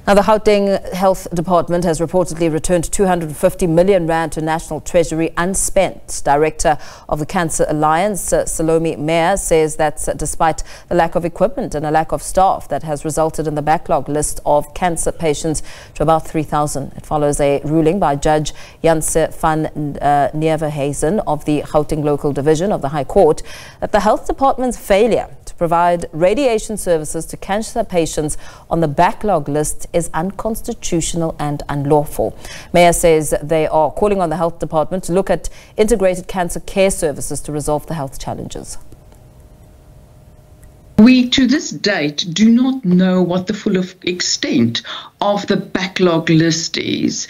Now, the Gauteng Health Department has reportedly returned 250 million rand to National Treasury unspent. Director of the Cancer Alliance, Salome Meyer, says that despite the lack of equipment and a lack of staff, that has resulted in the backlog list of cancer patients to about 3,000. It follows a ruling by Judge Janse van Nieuwenhuizen of the Gauteng Local Division of the High Court that the Health Department's failure to provide radiation services to cancer patients on the backlog list is unconstitutional and unlawful. Mayor says they are calling on the Health Department to look at integrated cancer care services to resolve the health challenges. We, to this date, do not know what the full extent of the backlog list is.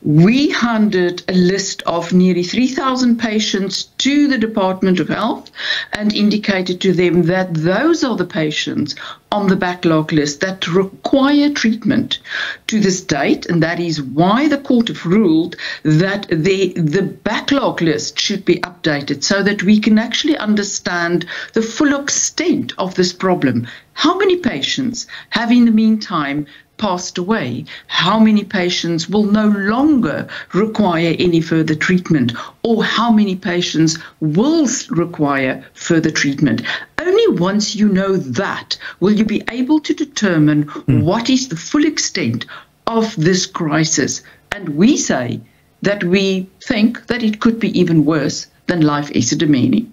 We handed a list of nearly 3,000 patients to the Department of Health and indicated to them that those are the patients on the backlog list that require treatment to this date, and that is why the court have ruled that the backlog list should be updated so that we can actually understand the full extent of this problem. How many patients have in the meantime passed away? How many patients will no longer require any further treatment? Or how many patients will require further treatment? Only once you know that will you be able to determine what is the full extent of this crisis. And we say that we think that it could be even worse than life Esidimeni.